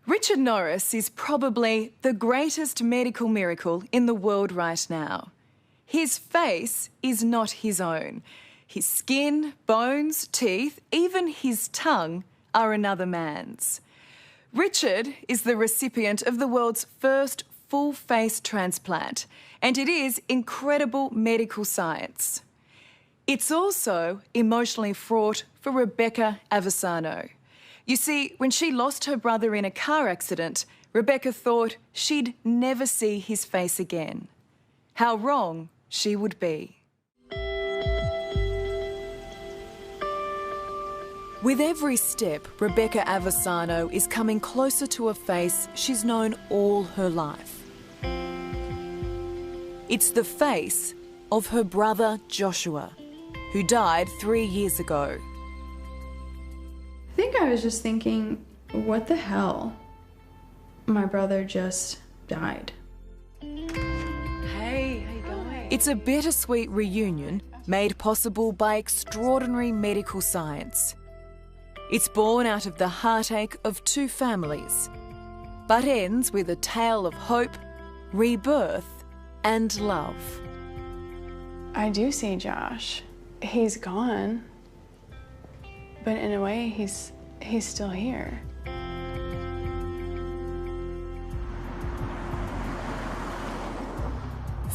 Richard Norris is probably the greatest medical miracle in the world right now. His face is not his own. His skin, bones, teeth, even his tongue are another man's. Richard is the recipient of the world's first full-face transplant, and it is incredible medical science. It's also emotionally fraught for Rebecca Avesano. You see, when she lost her brother in a car accident, Rebecca thought she'd never see his face again. How wrong she would be. With every step, Rebecca Avesano is coming closer to a face she's known all her life. It's the face of her brother Joshua, who died 3 years ago. I think I was just thinking, what the hell? My brother just died. Hey, how you going? It's a bittersweet reunion made possible by extraordinary medical science. It's born out of the heartache of two families, but ends with a tale of hope, rebirth, and love. I do see Josh. He's gone. But in a way, he's still here.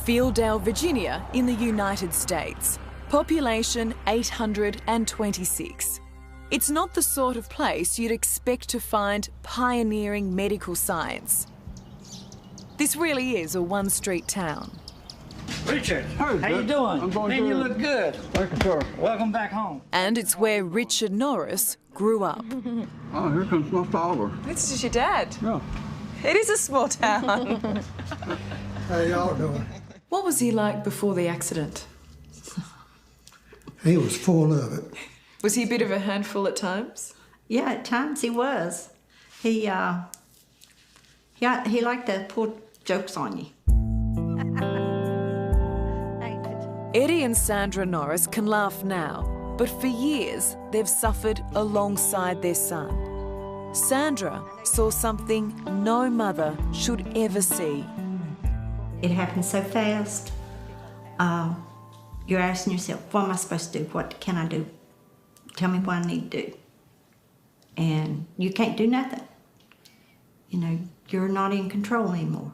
Fieldale, Virginia, in the United States. Population 826. It's not the sort of place you'd expect to find pioneering medical science. This really is a one-street town. Richard, Hey, how you good. doing? I'm going Man, good. you look good. Thank you, sir. Welcome back home. And it's where Richard Norris grew up. Oh, here comes my father. This is your dad. Yeah. It is a small town. How y'all doing? What was he like before the accident? He was full of it. Was he a bit of a handful at times? Yeah, at times he was. He liked to pull jokes on you. Eddie and Sandra Norris can laugh now, but for years they've suffered alongside their son. Sandra saw something no mother should ever see. It happened so fast. You're asking yourself, what am I supposed to do? What can I do? Tell me what I need to do. And you can't do nothing. You know, you're not in control anymore.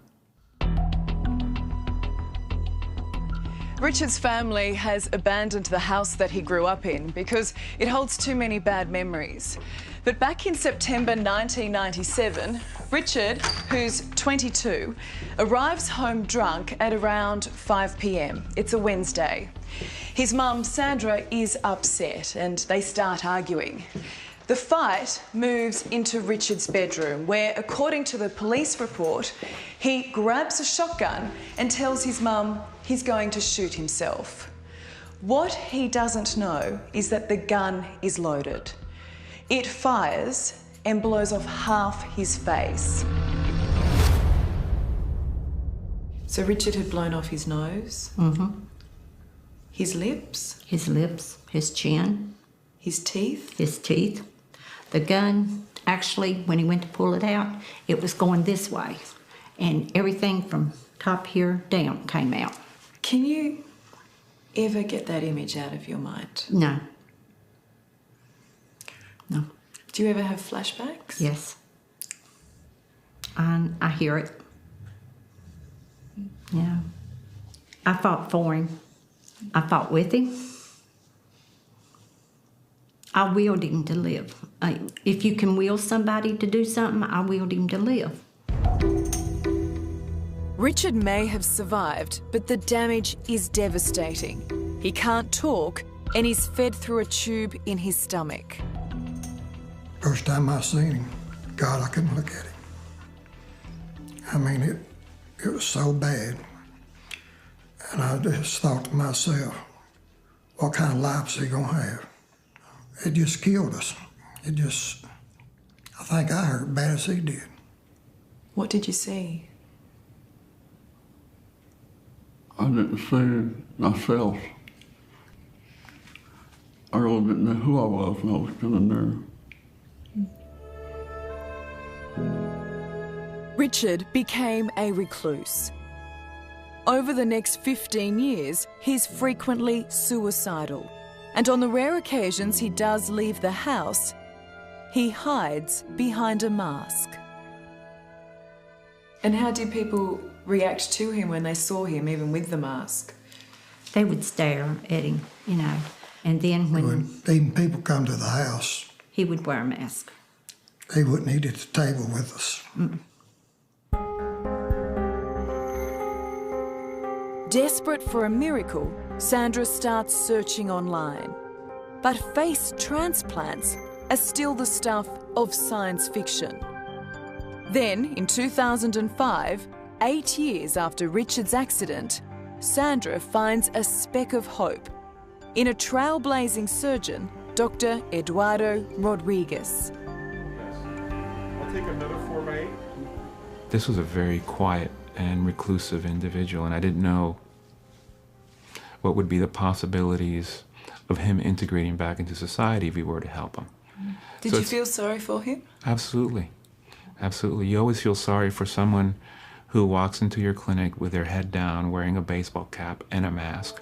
Richard's family has abandoned the house that he grew up in because it holds too many bad memories. But back in September 1997, Richard, who's 22, arrives home drunk at around 5 p.m. It's a Wednesday. His mum, Sandra, is upset and they start arguing. The fight moves into Richard's bedroom where, according to the police report, he grabs a shotgun and tells his mum he's going to shoot himself. What he doesn't know is that the gun is loaded. It fires and blows off half his face. So Richard had blown off his nose? Mm-hmm. His lips? His lips, his chin. His teeth? His teeth. The gun, actually, when he went to pull it out, it was going this way. And everything from top here down came out. Can you ever get that image out of your mind? No. No. Do you ever have flashbacks? Yes. And I hear it. Yeah. I fought for him. I fought with him. I willed him to live. If you can will somebody to do something, I willed him to live. Richard may have survived, but the damage is devastating. He can't talk and he's fed through a tube in his stomach. First time I seen him, God, I couldn't look at him. I mean, it was so bad. And I just thought to myself, what kind of life is he gonna have? It just killed us. I think I hurt bad as he did. What did you see? I didn't see myself. I really didn't know who I was when I was standing there. Richard became a recluse. Over the next 15 years, he's frequently suicidal. And on the rare occasions he does leave the house, he hides behind a mask. And how did people react to him when they saw him, even with the mask? They would stare at him, you know. And then when Even people come to the house, he would wear a mask. he wouldn't eat at the table with us. Desperate for a miracle, Sandra starts searching online. But face transplants are still the stuff of science fiction. Then, in 2005, 8 years after Richard's accident, Sandra finds a speck of hope in a trailblazing surgeon, Dr. Eduardo Rodriguez. I'll take another 4x8. This was a very quiet and reclusive individual, and I didn't know what would be the possibilities of him integrating back into society if we were to help him. Did you feel sorry for him? Absolutely. Absolutely. You always feel sorry for someone who walks into your clinic with their head down, wearing a baseball cap and a mask.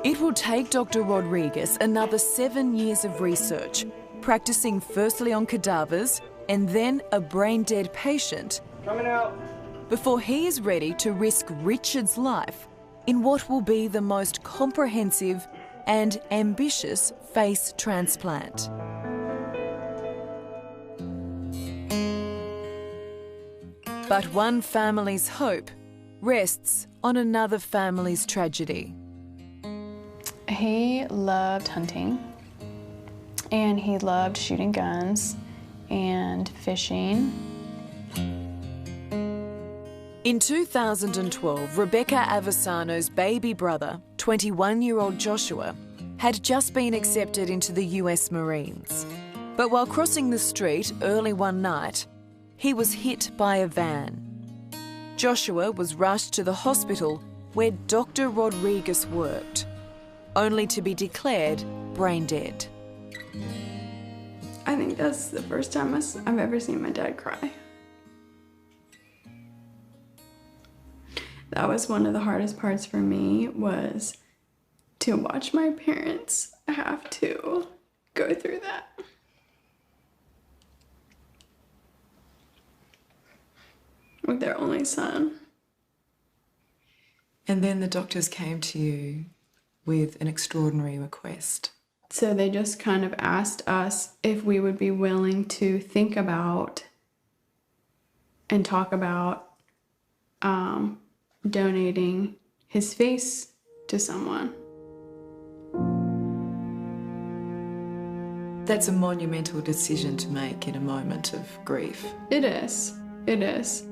It will take Dr. Rodriguez another 7 years of research, practicing firstly on cadavers and then a brain-dead patient, Coming out. before he is ready to risk Richard's life in what will be the most comprehensive and ambitious face transplant. But one family's hope rests on another family's tragedy. He loved hunting, and he loved shooting guns and fishing. In 2012, Rebecca Avesano's baby brother, 21-year-old Joshua, had just been accepted into the US Marines. But while crossing the street early one night, he was hit by a van. Joshua was rushed to the hospital where Dr. Rodriguez worked, only to be declared brain dead. I think that's the first time I've ever seen my dad cry. That was one of the hardest parts for me, was to watch my parents have to go through that. With their only son. And then the doctors came to you with an extraordinary request. So they just kind of asked us if we would be willing to think about and talk about donating his face to someone. That's a monumental decision to make in a moment of grief. It is. It is.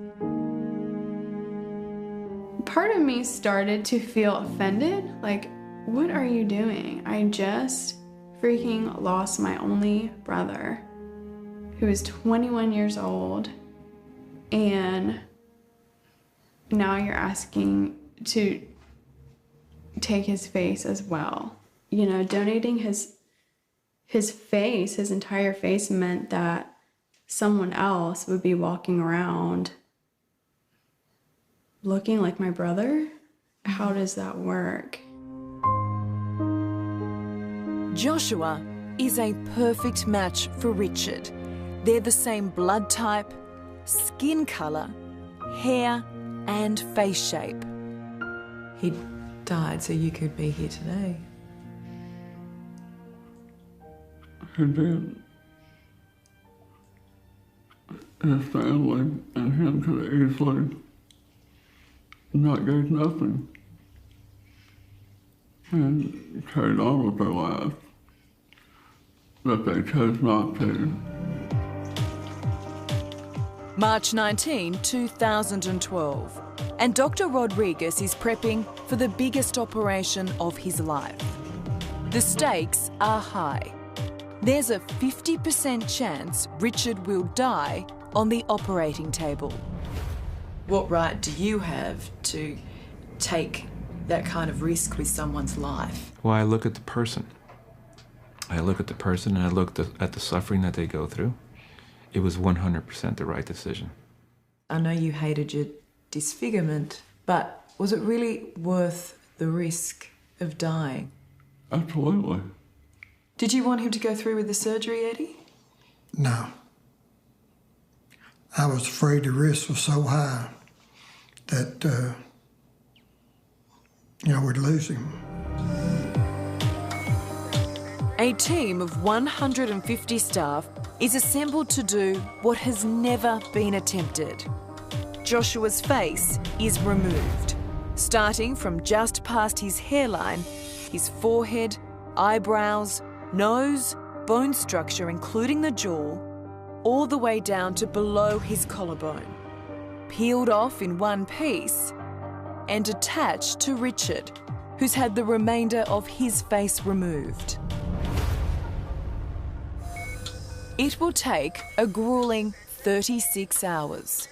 Part of me started to feel offended. Like, what are you doing? I just freaking lost my only brother, who is 21 years old, and now you're asking to take his face as well. You know, donating his face, his entire face, meant that someone else would be walking around looking like my brother. How does that work? Joshua is a perfect match for Richard. They're the same blood type, skin colour, hair and face shape. He died so you could be here today. He did. His family and him could easily not get nothing and carried on with their lives, but they chose not to. March 19, 2012, and Dr. Rodriguez is prepping for the biggest operation of his life. The stakes are high. There's a 50% chance Richard will die on the operating table. What right do you have to take that kind of risk with someone's life? Well, I look at the person. I look at the person and I look at the suffering that they go through. It was 100% the right decision. I know you hated your disfigurement, but was it really worth the risk of dying? Absolutely. Did you want him to go through with the surgery, Eddie? No. I was afraid the risk was so high that, we'd lose him. A team of 150 staff is assembled to do what has never been attempted. Joshua's face is removed, starting from just past his hairline, his forehead, eyebrows, nose, bone structure including the jaw, all the way down to below his collarbone, peeled off in one piece and attached to Richard, who's had the remainder of his face removed. It will take a grueling 36 hours.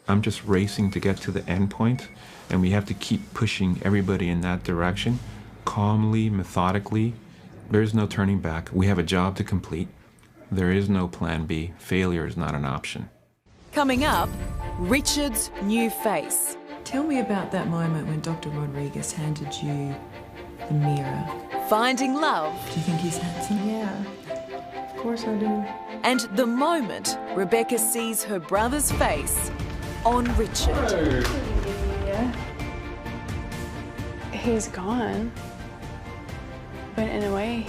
I'm just racing to get to the end point, and we have to keep pushing everybody in that direction, calmly, methodically. There's no turning back. We have a job to complete. There is no plan B. Failure is not an option. Coming up, Richard's new face. Tell me about that moment when Dr. Rodriguez handed you the mirror. Finding love. Do you think he's handsome? Yeah, of course I do. And the moment Rebecca sees her brother's face on Richard. He's gone. But in a way,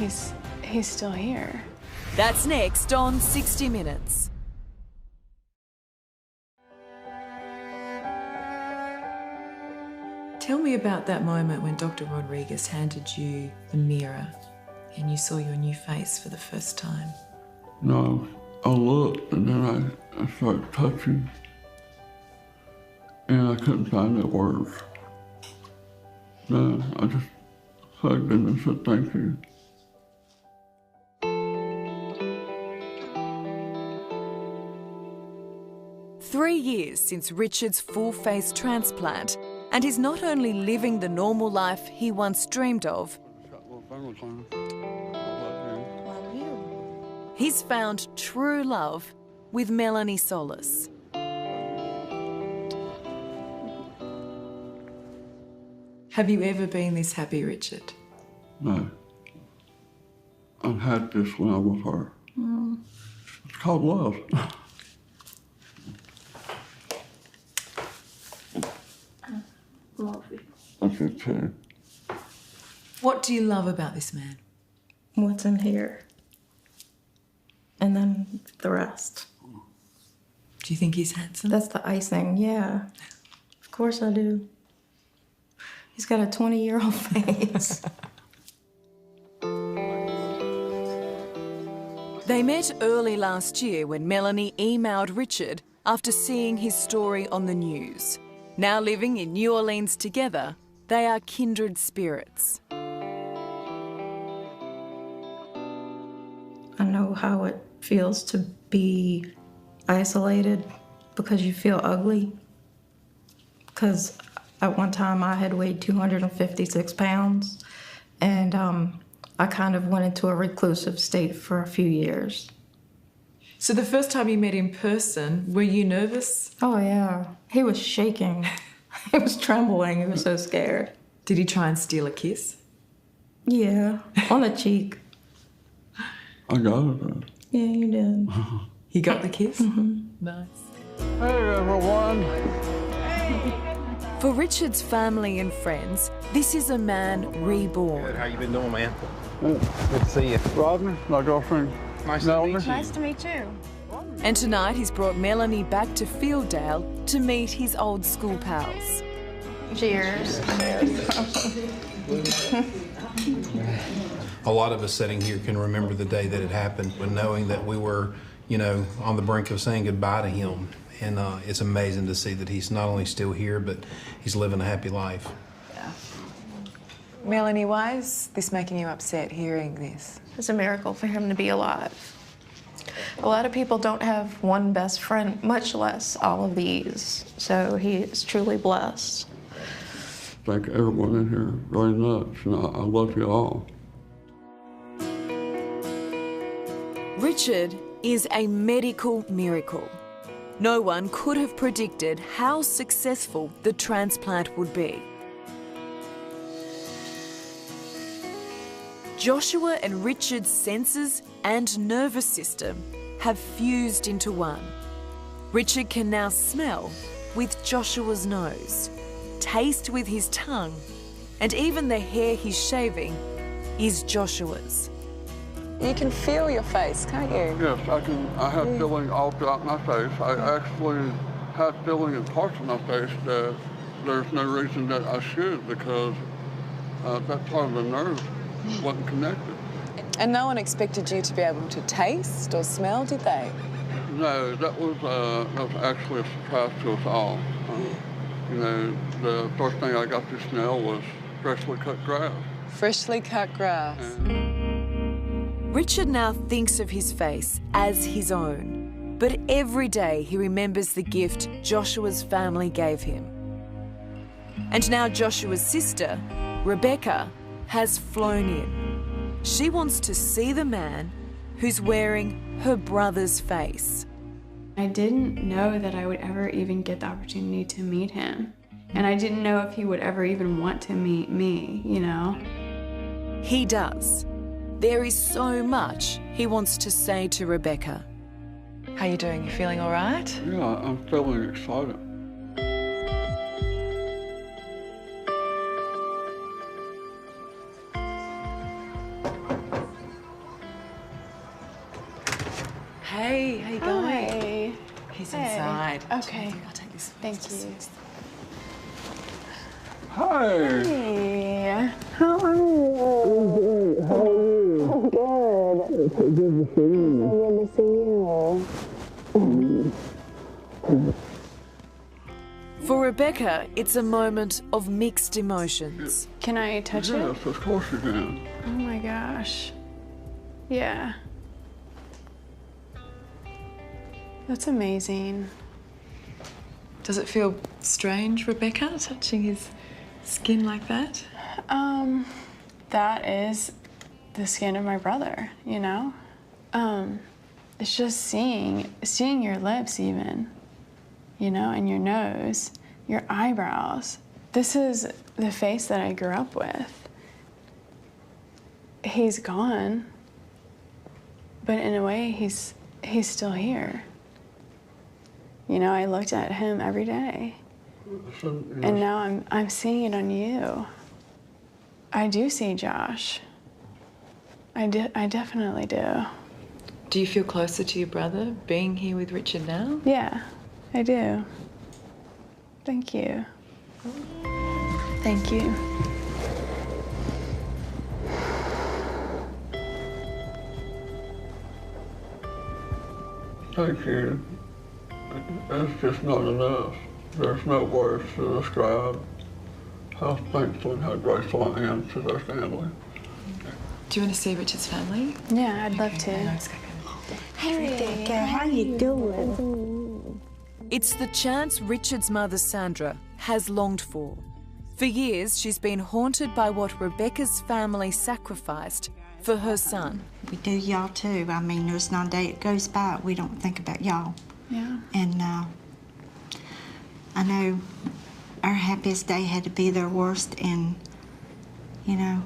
he's still here. That's next on 60 Minutes. Tell me about that moment when Dr. Rodriguez handed you the mirror and you saw your new face for the first time. No, I looked and then I started touching, and I couldn't find the words. Then I just hugged him and said thank you. Three years since Richard's full-face transplant, and he's not only living the normal life he once dreamed of, he's found true love with Melanie Solis. Have you ever been this happy, Richard? No. I had this when I was her. It's called love. Love you. That's it too. What do you love about this man? What's in here. And then the rest. Do you think he's handsome? That's the icing, yeah. Of course I do. He's got a 20-year-old face. They met early last year when Melanie emailed Richard after seeing his story on the news. Now living in New Orleans together, they are kindred spirits. I know how it feels to be isolated because you feel ugly. Because at one time I had weighed 256 pounds, and I kind of went into a reclusive state for a few years. So the first time you met in person, were you nervous? Oh yeah, he was shaking. He was trembling, he was so scared. Did he try and steal a kiss? Yeah, on the cheek. I got it. Yeah, you did. He got the kiss? Mm-hmm. Nice. Hey everyone. For Richard's family and friends, this is a man reborn. Good. How you been doing, man? Good to see you. Rodney, my girlfriend. Nice to meet you. Nice to meet you. And tonight he's brought Melanie back to Fielddale to meet his old school pals. Cheers. A lot of us sitting here can remember the day that it happened, but knowing that we were, on the brink of saying goodbye to him. And it's amazing to see that he's not only still here, but he's living a happy life. Yeah. Melanie, why is this making you upset hearing this? It's a miracle for him to be alive. A lot of people don't have one best friend, much less all of these. So he is truly blessed. Thank everyone in here very much, and I love you all. Richard is a medical miracle. No one could have predicted how successful the transplant would be. Joshua and Richard's senses and nervous system have fused into one. Richard can now smell with Joshua's nose, taste with his tongue, and even the hair he's shaving is Joshua's. You can feel your face, can't you? Yes, I can. I have feeling all throughout my face. I actually have feeling in parts of my face that there's no reason that I should, because that part of the nerve wasn't connected. And no one expected you to be able to taste or smell, did they? No, that was actually a surprise to us all. You know, the first thing I got to smell was freshly cut grass. Freshly cut grass. Richard now thinks of his face as his own, but every day he remembers the gift Joshua's family gave him. And now Joshua's sister, Rebecca, has flown in. She wants to see the man who's wearing her brother's face. I didn't know that I would ever even get the opportunity to meet him. And I didn't know if he would ever even want to meet me, you know? He does. There is so much he wants to say to Rebecca. How you doing? You feeling all right? Yeah, I'm feeling excited. Hey, how you going? Hi. He's Hey. inside. Okay. I'll take this. Thank you. Hi. Hey. How are you? How are you? Good. Good to see you. Good to see you. For Rebecca, it's a moment of mixed emotions. Can I touch it? Yes, of course you can. Oh my gosh. Yeah. That's amazing. Does it feel strange, Rebecca, touching his skin like that? That is the skin of my brother, you know? It's just seeing your lips even, you know, and your nose, your eyebrows. This is the face that I grew up with. He's gone, but in a way, he's still here. You know, I looked at him every day, and now I'm seeing it on you. I do see Josh. I definitely do. Do you feel closer to your brother being here with Richard now? Yeah, I do. Thank you. Thank you. Thank you. It's just not enough. There's no words to describe how thankful and how grateful I am to their family. Do you want to see Richard's family? Yeah, I'd love to. Hey, Rebecca, how you doing? It's the chance Richard's mother, Sandra, has longed for. For years, she's been haunted by what Rebecca's family sacrificed for her son. We do y'all too. I mean, there's not a day it goes by we don't think about y'all. Yeah. And I know our happiest day had to be their worst, and, you know,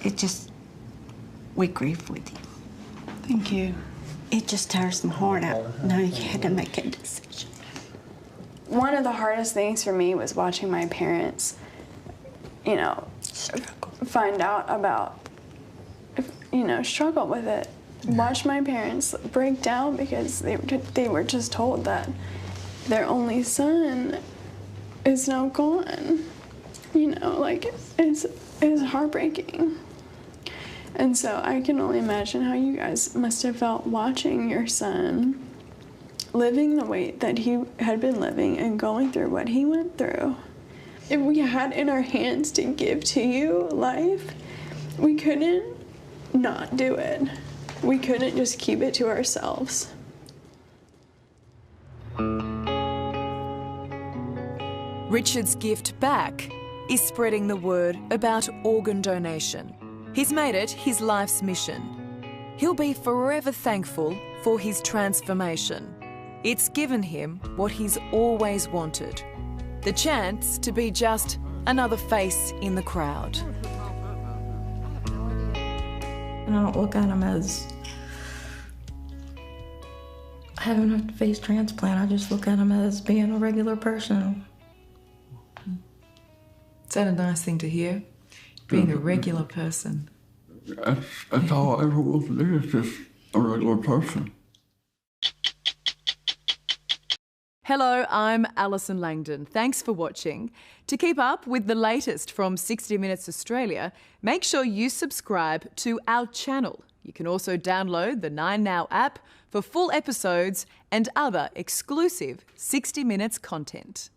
it just, we grieve with you. Thank you. It just tears my heart out knowing you had to make a decision. One of the hardest things for me was watching my parents, you know, find out about, you know, struggle with it. Watch my parents break down because they were just told that their only son is now gone. You know, like, it's heartbreaking. And so I can only imagine how you guys must have felt watching your son living the way that he had been living and going through what he went through. If we had in our hands to give to you life, we couldn't not do it. We couldn't just keep it to ourselves. Richard's gift back is spreading the word about organ donation. He's made it his life's mission. He'll be forever thankful for his transformation. It's given him what he's always wanted, the chance to be just another face in the crowd. And I don't look at him as having a face transplant. I just look at him as being a regular person. Is that a nice thing to hear? Being a regular person. That's all I ever want to do, is just a regular person. Hello, I'm Alison Langdon. Thanks for watching. To keep up with the latest from 60 Minutes Australia, make sure you subscribe to our channel. You can also download the 9Now app for full episodes and other exclusive 60 Minutes content.